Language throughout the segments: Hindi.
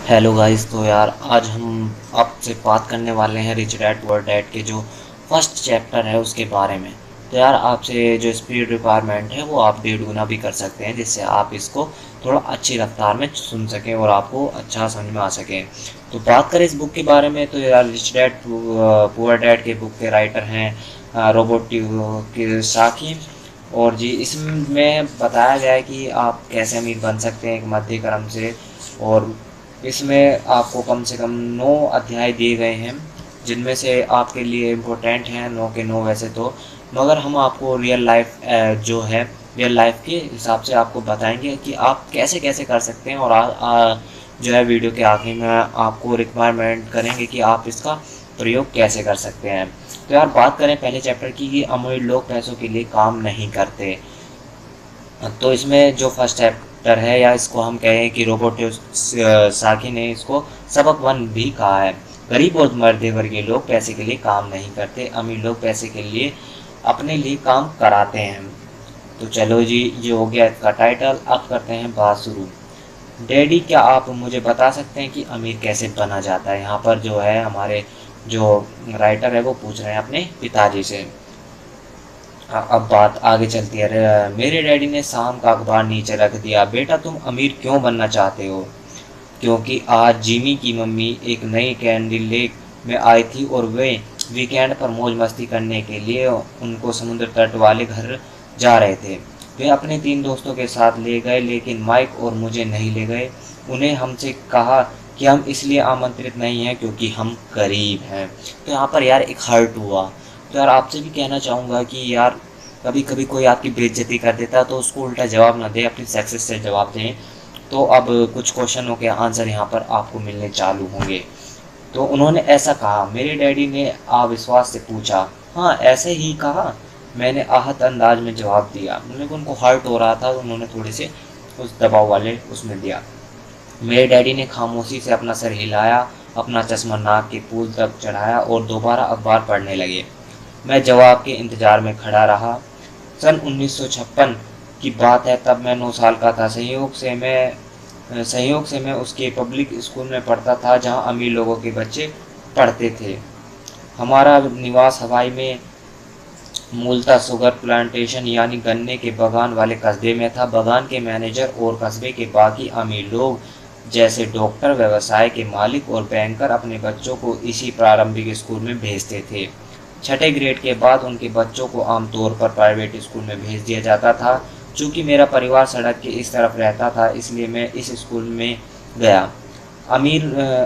Hello guys. तो यार आज हम आपसे बात करने वाले हैं रिच डैड पुअर डैड के जो फर्स्ट चैप्टर है उसके बारे में। तो यार आपसे जो स्पीड रिक्वायरमेंट है वो आप 1.5 गुना भी कर सकते हैं, जिससे आप इसको थोड़ा अच्छी रफ्तार में सुन सकें और आपको अच्छा समझ में आ सके। तो बात करें इस बुक के बारे में, तो यार रिच डैड पुअर डैड के बुक के राइटर हैं रॉबर्ट कियोसाकी। और जी इसमें बताया गया है कि आप कैसे अमीर बन सकते हैं एक मध्य क्रम से। और इसमें आपको कम से कम 9 अध्याय दिए गए हैं, जिनमें से आपके लिए इम्पोर्टेंट हैं 9 के 9 वैसे तो। मगर हम आपको रियल लाइफ जो है रियल लाइफ के हिसाब से आपको बताएंगे कि आप कैसे कैसे कर सकते हैं। और जो है वीडियो के आखिर में आपको रिक्वायरमेंट करेंगे कि आप इसका प्रयोग कैसे कर सकते हैं। तो यार बात करें पहले चैप्टर की कि अमीर लोग पैसों के लिए काम नहीं करते। तो इसमें जो फर्स्ट चैप्टर है, या इसको हम कहें कि रोबोट साकी ने इसको सबक वन भी कहा है। गरीब और मध्यम वर्गीय लोग पैसे के लिए काम नहीं करते, अमीर लोग पैसे के लिए अपने लिए काम कराते हैं। तो चलो जी, ये हो गया इसका टाइटल। अब करते हैं बात शुरू। डैडी, क्या आप मुझे बता सकते हैं कि अमीर कैसे बना जाता है? यहाँ पर जो है हमारे जो राइटर है वो पूछ रहे हैं अपने पिताजी से। अब बात आगे चलती है। मेरे डैडी ने शाम का अखबार नीचे रख दिया। बेटा, तुम अमीर क्यों बनना चाहते हो? क्योंकि आज जिमी की मम्मी एक नई कैंडी लेक में आई थी और वे वीकेंड पर मौज मस्ती करने के लिए उनको समुद्र तट वाले घर जा रहे थे। वे अपने 3 दोस्तों के साथ ले गए, लेकिन माइक और मुझे नहीं ले गए। उन्हें हमसे कहा कि हम इसलिए आमंत्रित नहीं हैं क्योंकि हम गरीब हैं। तो यहाँ पर यार एक हर्ट हुआ। तो यार आपसे भी कहना चाहूँगा कि यार कभी कभी कोई आपकी बेइज्जती कर देता है तो उसको उल्टा जवाब ना दे, अपनी सक्सेस से जवाब दें। तो अब कुछ क्वेश्चनों के आंसर यहाँ पर आपको मिलने चालू होंगे। तो उन्होंने ऐसा कहा, मेरे डैडी ने अविश्वास से पूछा। हाँ, ऐसे ही कहा, मैंने आहत अंदाज में जवाब दिया। मतलब उनको हर्ट हो रहा था, उन्होंने थोड़े से उस दबाव वाले उसमें दिया। मेरे डैडी ने खामोशी से अपना सर हिलाया, अपना चश्मा नाक के पुल तक चढ़ाया और दोबारा अखबार पढ़ने लगे। मैं जवाब के इंतजार में खड़ा रहा। सन 1956 की बात है, तब मैं 9 साल का था। संयोग से मैं उसके पब्लिक स्कूल में पढ़ता था जहां अमीर लोगों के बच्चे पढ़ते थे। हमारा निवास हवाई में मूलतः शुगर प्लांटेशन यानी गन्ने के बागान वाले कस्बे में था। बागान के मैनेजर और कस्बे के बाकी अमीर लोग जैसे डॉक्टर, व्यवसाय के मालिक और बैंकर अपने बच्चों को इसी प्रारंभिक स्कूल में भेजते थे। छठे ग्रेड के बाद उनके बच्चों को आमतौर पर प्राइवेट स्कूल में भेज दिया जाता था। चूँकि मेरा परिवार सड़क के इस तरफ रहता था, इसलिए मैं इस स्कूल में गया।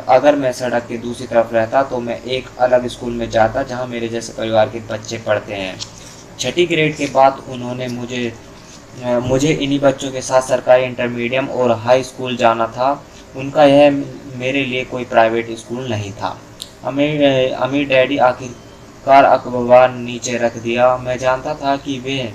अगर मैं सड़क के दूसरी तरफ रहता तो मैं एक अलग स्कूल में जाता जहां मेरे जैसे परिवार के बच्चे पढ़ते हैं। छठी ग्रेड के बाद उन्होंने मुझे इन्हीं बच्चों के साथ सरकारी इंटरमीडियम और हाई स्कूल जाना था। उनका यह मेरे लिए कोई प्राइवेट स्कूल नहीं था। अमीर डैडी आखिरकार अखबार नीचे रख दिया। मैं जानता था कि वे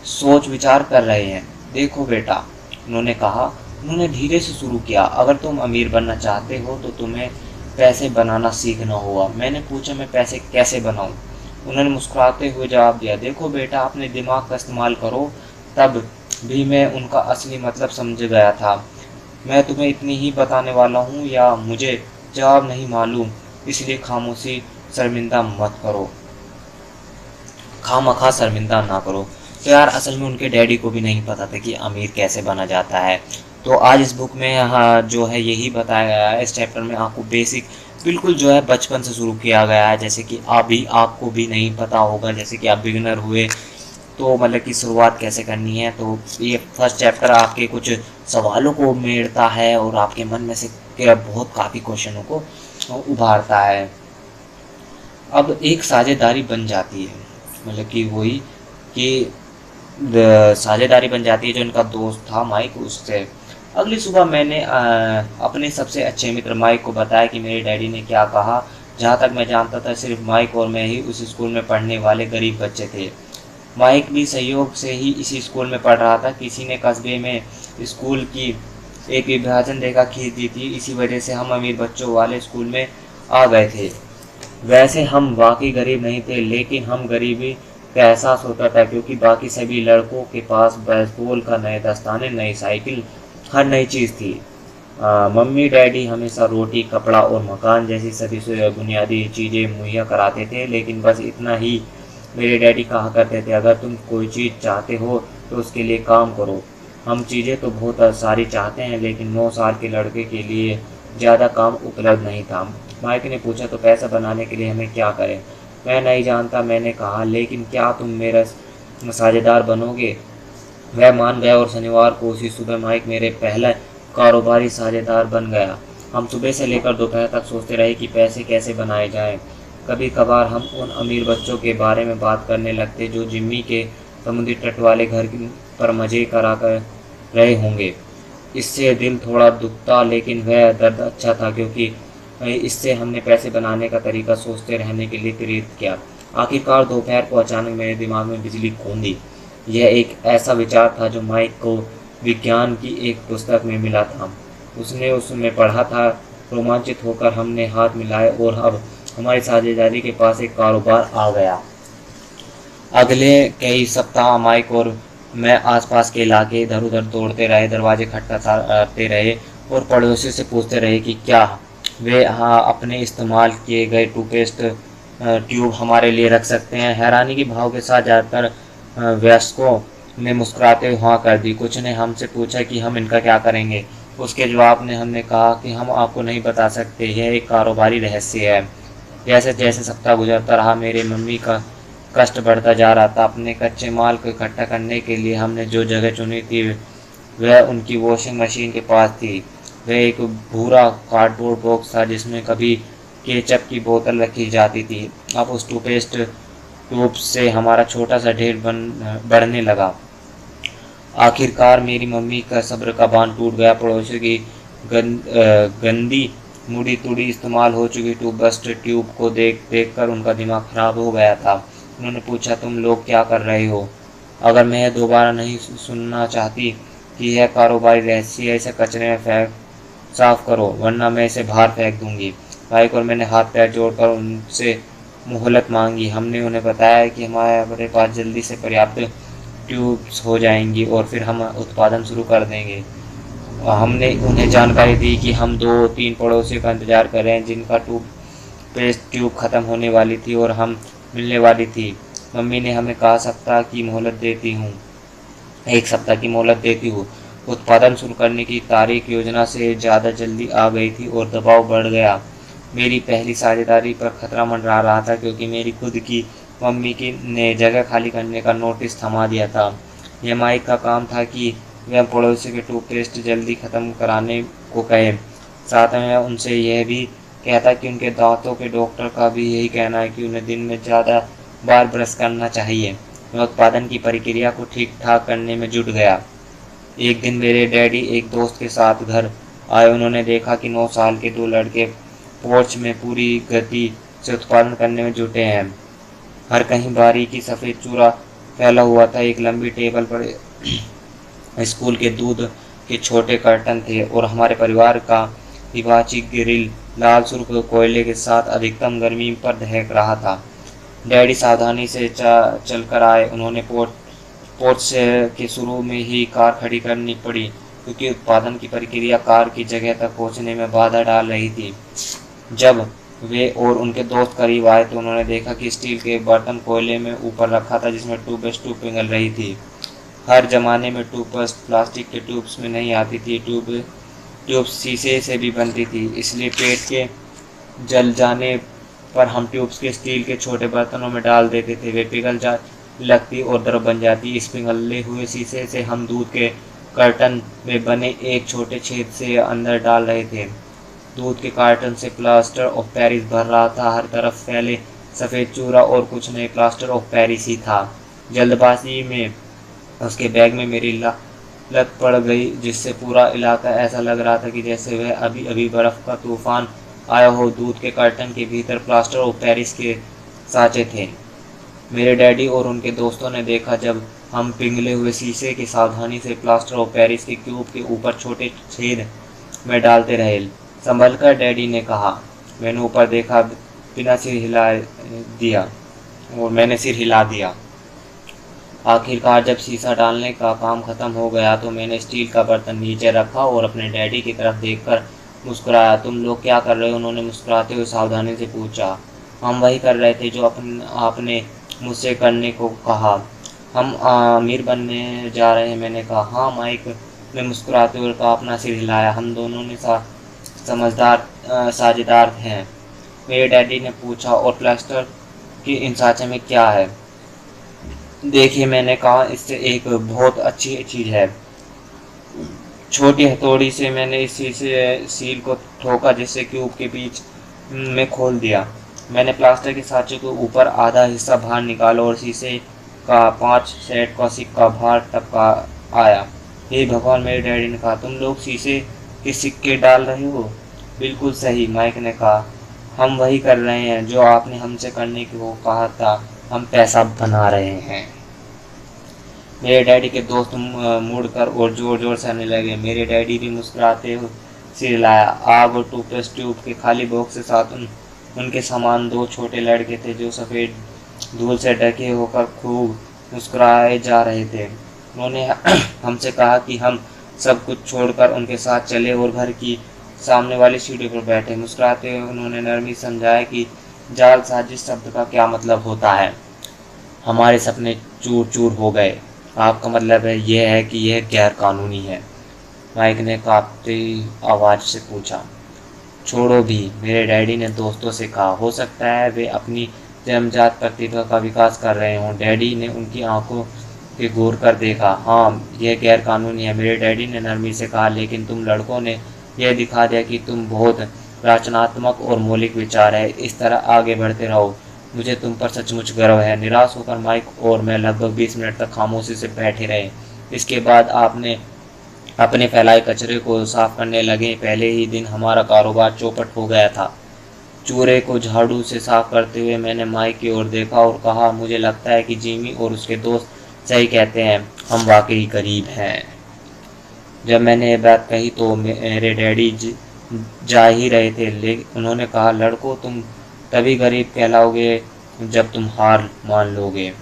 सोच विचार कर रहे हैं। देखो बेटा, उन्होंने कहा। उन्होंने धीरे से शुरू किया, अगर तुम अमीर बनना चाहते हो तो तुम्हें पैसे बनाना सीखना होगा। मैंने पूछा, मैं पैसे कैसे बनाऊं? उन्होंने मुस्कुराते हुए जवाब दिया, देखो बेटा, अपने दिमाग का इस्तेमाल करो। तब भी मैं उनका असली मतलब समझ गया था। मैं तुम्हें इतनी ही बताने वाला हूँ, या मुझे जवाब नहीं मालूम, इसलिए शर्मिंदा मत करो खामखा शर्मिंदा ना करो। तो यार असल में उनके डैडी को भी नहीं पता था कि अमीर कैसे बना जाता है। तो आज इस बुक में हाँ जो है यही बताया गया है। इस चैप्टर में आपको बेसिक बिल्कुल जो है बचपन से शुरू किया गया है, जैसे कि अभी आपको भी नहीं पता होगा, जैसे कि आप बिगिनर हुए तो मतलब कि शुरुआत कैसे करनी है। तो ये फर्स्ट चैप्टर आपके कुछ सवालों को मेड़ता है और आपके मन में से बहुत काफ़ी क्वेश्चनों को उभारता है। अब एक साझेदारी बन जाती है, मतलब कि वही कि साझेदारी बन जाती है जो इनका दोस्त था माइक उससे। अगली सुबह मैंने अपने सबसे अच्छे मित्र माइक को बताया कि मेरे डैडी ने क्या कहा। जहाँ तक मैं जानता था सिर्फ माइक और मैं ही उस स्कूल में पढ़ने वाले गरीब बच्चे थे। माइक भी सहयोग से ही इसी स्कूल में पढ़ रहा था। किसी ने कस्बे में स्कूल की एक विभाजन रेखा खींच दी थी, इसी वजह से हम अमीर बच्चों वाले स्कूल में आ गए थे। वैसे हम वाकई गरीब नहीं थे, लेकिन हम गरीबी का एहसास होता था क्योंकि बाकी सभी लड़कों के पास बेसबॉल का नए दस्ताने, नई साइकिल, हर नई चीज़ थी। मम्मी डैडी हमेशा रोटी, कपड़ा और मकान जैसी सभी बुनियादी चीज़ें मुहैया कराते थे, लेकिन बस इतना ही मेरे डैडी कहा करते थे, अगर तुम कोई चीज़ चाहते हो तो उसके लिए काम करो। हम चीज़ें तो बहुत सारी चाहते हैं, लेकिन 9 साल के लड़के के लिए ज़्यादा काम उपलब्ध नहीं था। माइक ने पूछा, तो पैसा बनाने के लिए हमें क्या करें? मैं नहीं जानता, मैंने कहा, लेकिन क्या तुम मेरा साझेदार बनोगे? वह मान गया और शनिवार को उसी सुबह माइक मेरे पहला कारोबारी साझेदार बन गया। हम सुबह से लेकर दोपहर तक सोचते रहे कि पैसे कैसे बनाए जाएं। कभी कभार हम उन अमीर बच्चों के बारे में बात करने लगते जो जिम्मी के समुद्री तट वाले घर पर मज़े करा कर रहे होंगे। इससे दिल थोड़ा दुखता, लेकिन वह दर्द अच्छा था, क्योंकि इससे हमने पैसे बनाने का तरीका सोचते रहने के लिए प्रेरित किया। आखिरकार दोपहर को अचानक मेरे दिमाग में बिजली कौंधी। यह एक ऐसा विचार था जो माइक को विज्ञान की एक पुस्तक में मिला था। उसने उसमें पढ़ा था। रोमांचित होकर हमने हाथ मिलाए और अब हमारी साझेदारी के पास एक कारोबार आ गया। अगले कई सप्ताह माइक और मैं आसपास के इलाके इधर उधर दौड़ते रहे, दरवाजे खटखटाते रहे और पड़ोसियों से पूछते रहे कि क्या वे अपने इस्तेमाल किए गए टूथपेस्ट ट्यूब हमारे लिए रख सकते हैं। हैरानी के भाव के साथ ज़्यादातर वयस्कों ने मुस्कुराते हुए हाँ कर दी। कुछ ने हमसे पूछा कि हम इनका क्या करेंगे। उसके जवाब में हमने कहा कि हम आपको नहीं बता सकते, यह एक कारोबारी रहस्य है। जैसे जैसे सप्ताह गुजरता रहा, मेरे मम्मी का कष्ट बढ़ता जा रहा था। अपने कच्चे माल को इकट्ठा करने के लिए हमने जो जगह चुनी थी वह उनकी वॉशिंग मशीन के पास थी। वह एक भूरा कार्डबोर्ड बॉक्स था जिसमें कभी केचप की बोतल रखी जाती थी। अब उस टूथपेस्ट ट्यूब से हमारा छोटा सा ढेर बढ़ने लगा। आखिरकार मेरी मम्मी का सब्र का बांध टूट गया। पड़ोसियों की गंदी मुड़ी तुड़ी इस्तेमाल हो चुकी टूथब्रश ट्यूब को देख देख कर उनका दिमाग खराब हो गया था। उन्होंने पूछा, तुम लोग क्या कर रहे हो? अगर मैं दोबारा नहीं सुनना चाहती कि यह कारोबारी रहस्य है, इसे कचरे में साफ करो, वरना मैं इसे बाहर फेंक दूंगी। भाई और मैंने हाथ पैर जोड़कर उनसे मोहलत मांगी। हमने उन्हें बताया कि हमारे पास जल्दी से पर्याप्त ट्यूब्स हो जाएंगी और फिर हम उत्पादन शुरू कर देंगे। हमने उन्हें जानकारी दी कि हम 2-3 पड़ोसियों का इंतज़ार कर रहे हैं जिनका पेस्ट ट्यूब ख़त्म होने वाली थी और हम मिलने वाली थी। मम्मी ने हमें कहा, एक सप्ताह की मोहलत देती हूँ। उत्पादन शुरू करने की तारीख योजना से ज़्यादा जल्दी आ गई थी और दबाव बढ़ गया। मेरी पहली साझेदारी पर खतरा मंडरा रहा था, क्योंकि मेरी खुद की मम्मी की ने जगह खाली करने का नोटिस थमा दिया था। यह माइक का काम था कि वह पड़ोसी के टूथपेस्ट जल्दी ख़त्म कराने को कहे। साथ में उनसे यह भी कहता कि उनके दांतों के डॉक्टर का भी यही कहना है कि उन्हें दिन में ज़्यादा बार ब्रश करना चाहिए। मैं उत्पादन की प्रक्रिया को ठीक ठाक करने में जुट गया। एक दिन मेरे डैडी एक दोस्त के साथ घर आए। उन्होंने देखा कि 9 साल के 2 लड़के पोर्च में पूरी गति से उत्पादन करने में जुटे हैं। हर कहीं बारीकी सफ़ेद चूरा फैला हुआ था। एक लंबी टेबल पर स्कूल के दूध के छोटे कर्टन थे और हमारे परिवार का हिबाची ग्रिल लाल सुर्ख कोयले के साथ अधिकतम गर्मी पर दहक रहा था। डैडी सावधानी से चलकर आए। उन्होंने पोर्च से के शुरू में ही कार खड़ी करनी पड़ी, क्योंकि उत्पादन की प्रक्रिया कार की जगह तक पहुंचने में बाधा डाल रही थी। जब वे और उनके दोस्त करीब आए तो उन्होंने देखा कि स्टील के बर्तन कोयले में ऊपर रखा था, जिसमें ट्यूब पिघल रही थी। हर जमाने में टूथब्रश प्लास्टिक के ट्यूब्स में नहीं आती थी। ट्यूब शीशे से भी बनती थी, इसलिए पेट के जल जाने पर हम ट्यूब्स के स्टील के छोटे बर्तनों में डाल देते थे। वे पिघल लगती और द्रव बन जाती। इस पिघले हुए शीशे से हम दूध के कर्टन में बने एक छोटे छेद से अंदर डाल रहे थे। दूध के कार्टन से प्लास्टर ऑफ पेरिस भर रहा था। हर तरफ फैले सफ़ेद चूरा और कुछ नहीं, प्लास्टर ऑफ पेरिस ही था। जल्दबाजी में उसके बैग में मेरी लत पड़ गई, जिससे पूरा इलाका ऐसा लग रहा था कि जैसे वह अभी अभी बर्फ़ का तूफान आया हो। दूध के कर्टन के भीतर प्लास्टर ऑफ पेरिस के सांचे थे। मेरे डैडी और उनके दोस्तों ने देखा जब हम पिघले हुए शीशे की सावधानी से प्लास्टर ऑफ पेरिस के क्यूब के ऊपर छोटे छेद में डालते रहे। संभल कर, डैडी ने कहा। मैंने ऊपर देखा, मैंने सिर हिला दिया। आखिरकार जब शीशा डालने का काम ख़त्म हो गया तो मैंने स्टील का बर्तन नीचे रखा और अपने डैडी की तरफ देखकर मुस्कुराया। तुम लोग क्या कर रहे हो? उन्होंने मुस्कुराते हुए सावधानी से पूछा। हम वही कर रहे थे जो आपने मुझसे करने को कहा। हम अमीर बनने जा रहे हैं, मैंने कहा। हाँ, माइक ने मुस्कुराते हुए कहा, अपना सिर हिलाया। हम दोनों ने समझदार साझेदार हैं, मेरे डैडी ने पूछा। और प्लास्टर की इन सांचे में क्या है? देखिए, मैंने कहा, इससे एक बहुत अच्छी चीज़ है। छोटी हथौड़ी से मैंने इस शीशे सील को ठोका जिससे क्यूब के बीच में खोल दिया। मैंने प्लास्टर के सांचे को ऊपर आधा हिस्सा बाहर निकाला और शीशे का 5 सेट का सिक्का बाहर टपका आया। हे भगवान, मेरे डैडी ने कहा, तुम लोग शीशे के सिक्के डाल रहे हो? बिल्कुल सही, माइक ने कहा। हम वही कर रहे हैं जो आपने हमसे करने को कहा था। हम पैसा बना रहे हैं। मेरे डैडी के दोस्त मुड़कर और जोर जोर से हंसने लगे। मेरे डैडी भी मुस्कुराते हुए सिर हिलाया। आग और टूथपेस्ट ट्यूब के खाली बॉक्स के साथ उनके सामान 2 छोटे लड़के थे जो सफ़ेद धूल से ढके होकर खूब मुस्कुराए जा रहे थे। उन्होंने हमसे कहा कि हम सब कुछ छोड़कर उनके साथ चले और घर की सामने वाली सीढ़ी पर बैठे। मुस्कुराते हुए उन्होंने नरमी समझाया कि जालसाजी शब्द का क्या मतलब होता है। हमारे सपने चूर चूर हो गए। आपका मतलब है यह है कि यह गैर कानूनी है? माइक ने कांपती आवाज़ से पूछा। छोड़ो भी, मेरे डैडी ने दोस्तों से कहा। हो सकता है वे अपनी जन्मजात प्रतिभा का विकास कर रहे हों। डैडी ने उनकी आंखों के घूर कर देखा। हाँ, यह गैर कानूनी है, मेरे डैडी ने नरमी से कहा, लेकिन तुम लड़कों ने यह दिखा दिया कि तुम बहुत रचनात्मक और मौलिक विचार है। इस तरह आगे बढ़ते रहो, मुझे तुम पर सचमुच गर्व है। निराश होकर माइक और मैं लगभग 20 मिनट तक खामोशी से बैठे रहे। इसके बाद आपने अपने फैलाए कचरे को साफ करने लगे। पहले ही दिन हमारा कारोबार चौपट हो गया था। चूल्हे को झाड़ू से साफ करते हुए मैंने माइक की ओर देखा और कहा, मुझे लगता है कि जिमी और उसके दोस्त सही कहते हैं, हम वाकई गरीब हैं। जब मैंने ये बात कही तो मेरे डैडी जा ही रहे थे, लेकिन उन्होंने कहा, लड़कों, तुम तभी गरीब कहलाओगे जब तुम हार मान लोगे।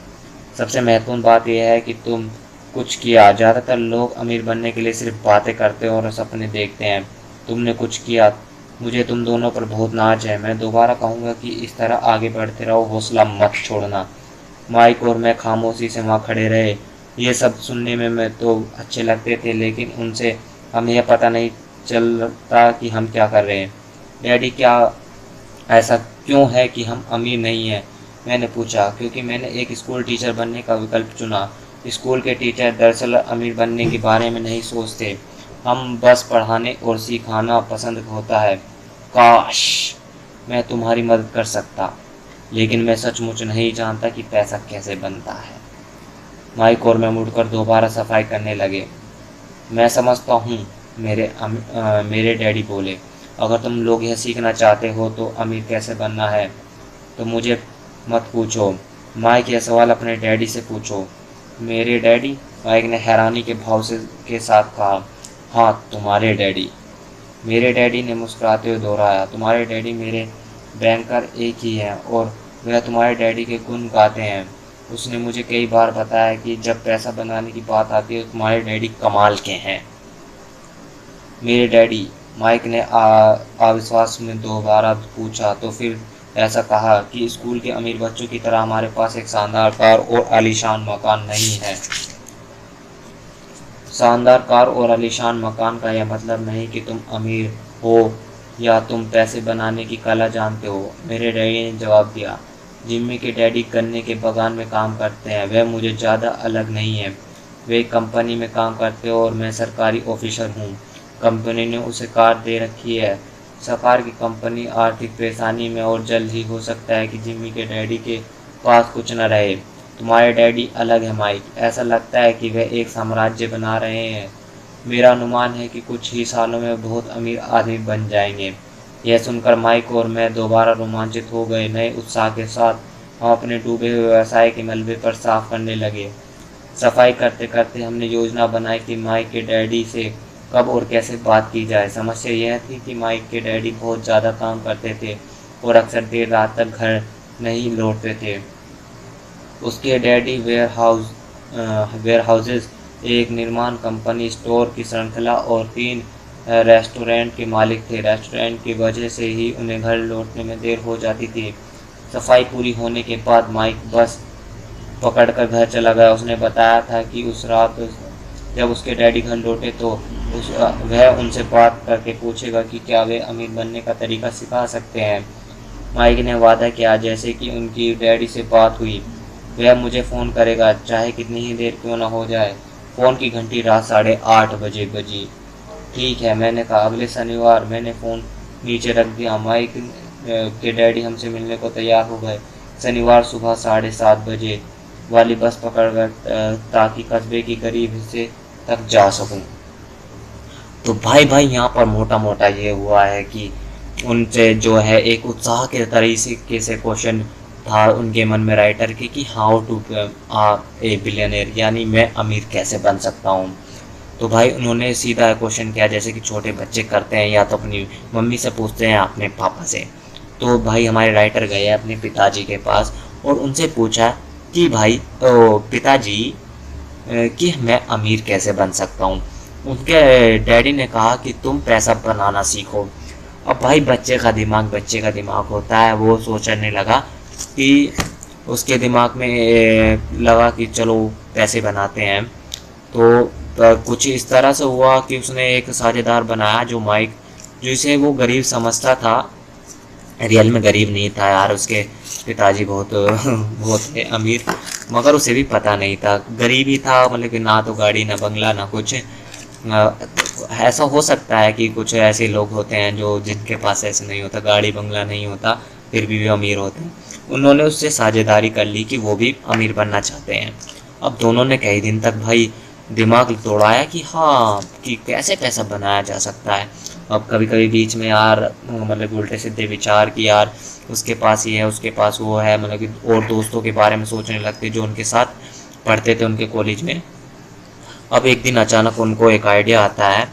सबसे महत्वपूर्ण बात यह है कि तुम कुछ किया। ज़्यादातर लोग अमीर बनने के लिए सिर्फ बातें करते और सपने देखते हैं। तुमने कुछ किया। मुझे तुम दोनों पर बहुत नाज है। मैं दोबारा कहूँगा कि इस तरह आगे बढ़ते रहो, हौसला मत छोड़ना। माइक और मैं खामोशी से वहाँ खड़े रहे। ये सब सुनने में मैं तो अच्छे लगते थे, लेकिन उनसे हमें यह पता नहीं चलता कि हम क्या कर रहे हैं। डैडी, क्या ऐसा क्यों है कि हम अमीर नहीं हैं? मैंने पूछा। क्योंकि मैंने एक स्कूल टीचर बनने का विकल्प चुना। स्कूल के टीचर दरअसल अमीर बनने के बारे में नहीं सोचते, हम बस पढ़ाने और सिखाना पसंद होता है। काश मैं तुम्हारी मदद कर सकता, लेकिन मैं सचमुच नहीं जानता कि पैसा कैसे बनता है। माइक और मैं मुड़कर दोबारा सफाई करने लगे। मैं समझता हूँ, मेरे डैडी बोले। अगर तुम लोग यह सीखना चाहते हो तो अमीर कैसे बनना है तो मुझे मत पूछो। माइक, यह सवाल अपने डैडी से पूछो। मेरे डैडी? माइक ने हैरानी के भाव से के साथ कहा। हाँ, तुम्हारे डैडी। मेरे डैडी ने मुस्कुराते हुए दोहराया। तुम्हारे डैडी मेरे बैंकर एक ही हैं और वह तुम्हारे डैडी के गुण गाते हैं। उसने मुझे कई बार बताया कि जब पैसा बनाने की बात आती है तो तुम्हारे डैडी कमाल के हैं। मेरे डैडी? माइक ने अविश्वास में दोबारा पूछा। तो फिर ऐसा कहा कि स्कूल के अमीर बच्चों की तरह हमारे पास एक शानदार कार और आलीशान मकान नहीं है। शानदार कार और आलीशान मकान का यह मतलब नहीं कि तुम अमीर हो या तुम पैसे बनाने की कला जानते हो, मेरे डैडी ने जवाब दिया। जिम्मी के डैडी गन्ने के बागान में काम करते हैं। वह मुझे ज़्यादा अलग नहीं है। वे एक कंपनी में काम करते हैं और मैं सरकारी ऑफिसर हूँ। कंपनी ने उसे कार दे रखी है। सरकार की कंपनी आर्थिक परेशानी में और जल्द ही हो सकता है कि जिम्मी के डैडी के पास कुछ न रहे। तुम्हारे डैडी अलग है माइक। ऐसा लगता है कि वह एक साम्राज्य बना रहे हैं। मेरा अनुमान है कि कुछ ही सालों में बहुत अमीर आदमी बन जाएंगे। यह सुनकर माइक और मैं दोबारा रोमांचित हो गए। नए उत्साह के साथ हम अपने डूबे हुए व्यवसाय के मलबे पर साफ करने लगे। सफाई करते करते हमने योजना बनाई कि माइक के डैडी से कब और कैसे बात की जाए। समस्या यह थी कि माइक के डैडी बहुत ज़्यादा काम करते थे और अक्सर देर रात तक घर नहीं लौटते थे। उसके daddy warehouse warehouses, एक निर्माण कंपनी, स्टोर की श्रृंखला और 3 रेस्टोरेंट के मालिक थे। रेस्टोरेंट की वजह से ही उन्हें घर लौटने में देर हो जाती थी। सफाई पूरी होने के बाद माइक बस पकड़कर घर चला गया। उसने बताया था कि उस रात जब उसके डैडी घर लौटे तो वह उनसे बात करके पूछेगा कि क्या वे अमीर बनने का तरीका सिखा सकते हैं। माइक ने वादा किया जैसे कि उनकी डैडी से बात हुई वह मुझे फ़ोन करेगा, चाहे कितनी ही देर क्यों ना हो जाए। फ़ोन की घंटी रात 8:30 बजे बजी। ठीक है, मैंने कहा। अगले शनिवार मैंने फ़ोन नीचे रख दिया। माइक के डैडी हमसे मिलने को तैयार हो गए। शनिवार सुबह 7:30 बजे वाली बस पकड़कर ताकि कस्बे की करीब हिस्से तक जा सकूं। तो भाई यहाँ पर मोटा मोटा ये हुआ है कि उनसे जो है एक उत्साह के तरीके से क्वेश्चन था उनके मन में राइटर के कि हाउ टू ए बिलियनर, यानी मैं अमीर कैसे बन सकता हूँ। तो भाई उन्होंने सीधा क्वेश्चन किया जैसे कि छोटे बच्चे करते हैं, या तो अपनी मम्मी से पूछते हैं अपने पापा से। तो भाई हमारे राइटर गए अपने पिताजी के पास और उनसे पूछा कि भाई पिताजी कि मैं अमीर कैसे बन सकता हूँ। उनके डैडी ने कहा कि तुम पैसा बनाना सीखो। अब भाई बच्चे का दिमाग होता है, वो सोचने लगा कि उसके दिमाग में लगा कि चलो पैसे बनाते हैं। तो कुछ इस तरह से हुआ कि उसने एक साझेदार बनाया जो माइक, जिसे वो गरीब समझता था, रियल में गरीब नहीं था यार। उसके पिताजी बहुत बहुत अमीर, मगर उसे भी पता नहीं था, गरीब ही था। मतलब कि ना तो गाड़ी ना बंगला ना कुछ। ऐसा हो सकता है कि कुछ ऐसे लोग होते हैं जो जिनके पास ऐसे नहीं होता, गाड़ी बंगला नहीं होता, फिर भी वे अमीर होते हैं। उन्होंने उससे साझेदारी कर ली कि वो भी अमीर बनना चाहते हैं। अब दोनों ने कई दिन तक भाई दिमाग तोड़ाया कि हाँ कि कैसे पैसा बनाया जा सकता है। अब कभी कभी बीच में यार मतलब उल्टे सीधे विचार कि यार उसके पास ये है, उसके पास वो है, मतलब कि और दोस्तों के बारे में सोचने लगते जो उनके साथ पढ़ते थे उनके कॉलेज में। अब एक दिन अचानक उनको एक आइडिया आता है।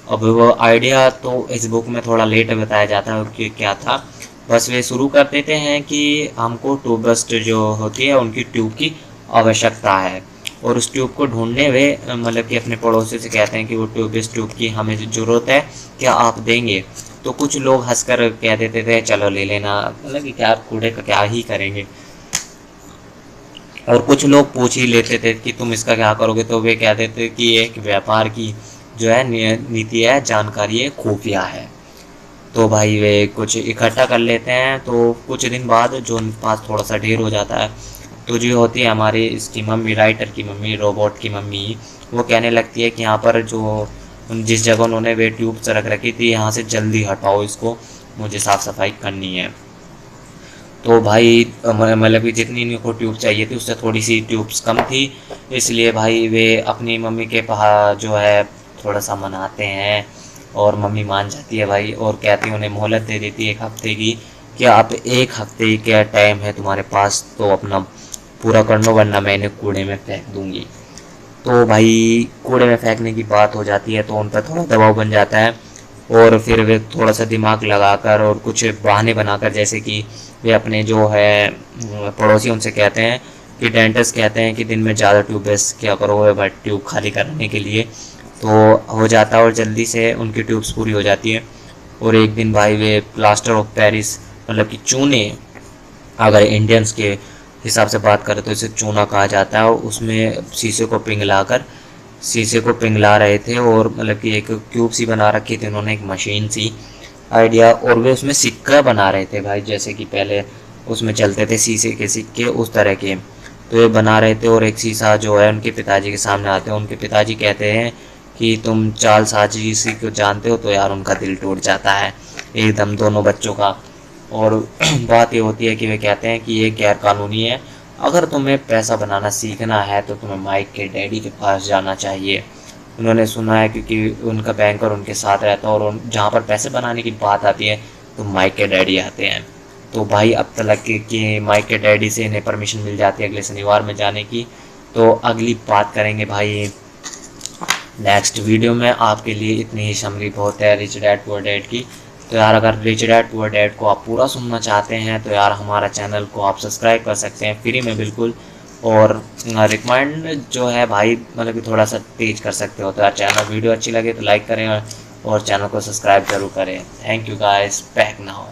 अब वो आइडिया तो इस बुक में थोड़ा लेट बताया जाता है कि क्या था। बस वे शुरू कर देते हैं कि हमको ट्यूबस्ट जो होती है उनकी ट्यूब की आवश्यकता है, और उस ट्यूब को ढूंढने वे मतलब कि अपने पड़ोसी से कहते हैं कि वो ट्यूब की हमें ज़रूरत है, क्या आप देंगे। तो कुछ लोग हंसकर कह देते थे चलो ले लेना, मतलब कि क्या कूड़े का क्या ही करेंगे। और कुछ लोग पूछ ही लेते थे कि तुम इसका क्या करोगे, तो वे कह देते कि एक व्यापार की जो है नीति है, जानकारी है, खुफिया है। तो भाई वे कुछ इकट्ठा कर लेते हैं। तो कुछ दिन बाद जो उनके पास थोड़ा सा ढेर हो जाता है, तो जो होती है हमारी इसकी मम्मी, राइटर की मम्मी, रोबोट की मम्मी, वो कहने लगती है कि यहाँ पर जो जिस जगह उन्होंने वे ट्यूब्स रख रखी थी यहाँ से जल्दी हटाओ इसको, मुझे साफ़ सफाई करनी है। तो भाई मतलब कि जितनी इनको ट्यूब चाहिए थी उससे थोड़ी सी ट्यूब्स कम थी, इसलिए भाई वे अपनी मम्मी के पास जो है थोड़ा सा मनाते हैं, और मम्मी मान जाती है भाई, और कहती है उन्हें मोहलत दे देती है 1 हफ्ते की कि आप 1 हफ्ते का टाइम है तुम्हारे पास, तो अपना पूरा कर लो वरना मैं इन्हें कूड़े में फेंक दूँगी। तो भाई कूड़े में फेंकने की बात हो जाती है तो उन पर थोड़ा दबाव बन जाता है, और फिर वे थोड़ा सा दिमाग लगाकर और कुछ बहाने बनाकर, जैसे कि वे अपने जो है पड़ोसी उनसे कहते हैं कि डेंटिस्ट कहते हैं कि दिन में ज़्यादा ट्यूबवेस क्या करो बट ट्यूब खाली करने के लिए, तो हो जाता है और जल्दी से उनकी ट्यूब्स पूरी हो जाती है। और एक दिन भाई वे प्लास्टर ऑफ पेरिस, मतलब कि चूने, अगर इंडियंस के हिसाब से बात करें तो इसे चूना कहा जाता है, उसमें शीशे को पिघला रहे थे, और मतलब कि एक क्यूब सी बना रखी थी उन्होंने, एक मशीन सी आइडिया, और वे उसमें सिक्का बना रहे थे भाई, जैसे कि पहले उसमें चलते थे शीशे के सिक्के उस तरह के। तो ये बना रहे थे और एक शीशा जो है उनके पिताजी के सामने आते हैं। उनके पिताजी कहते हैं कि तुम चालसाजी को जानते हो, तो यार उनका दिल टूट जाता है एकदम दोनों बच्चों का। और बात ये होती है कि वे कहते हैं कि ये गैर कानूनी है, अगर तुम्हें पैसा बनाना सीखना है तो तुम्हें माइक के डैडी के पास जाना चाहिए। उन्होंने सुना है क्योंकि उनका बैंकर उनके साथ रहता है, और जहाँ पर पैसे बनाने की बात आती है तो माइक के डैडी आते हैं। तो भाई अब तक कि माइक के डैडी से इन्हें परमिशन मिल जाती है अगले शनिवार में जाने की। तो अगली बात करेंगे भाई नेक्स्ट वीडियो में। आपके लिए इतनी ही समरी बहुत है रिच डैड पुअर डैड की। तो यार अगर रिच डैड पुअर डैड को आप पूरा सुनना चाहते हैं तो यार हमारा चैनल को आप सब्सक्राइब कर सकते हैं फ्री में बिल्कुल। और रिकमेंड जो है भाई मतलब कि थोड़ा सा तेज कर सकते हो। तो यार चैनल वीडियो अच्छी लगे तो लाइक करें और चैनल को सब्सक्राइब जरूर करें। Thank you guys, back now.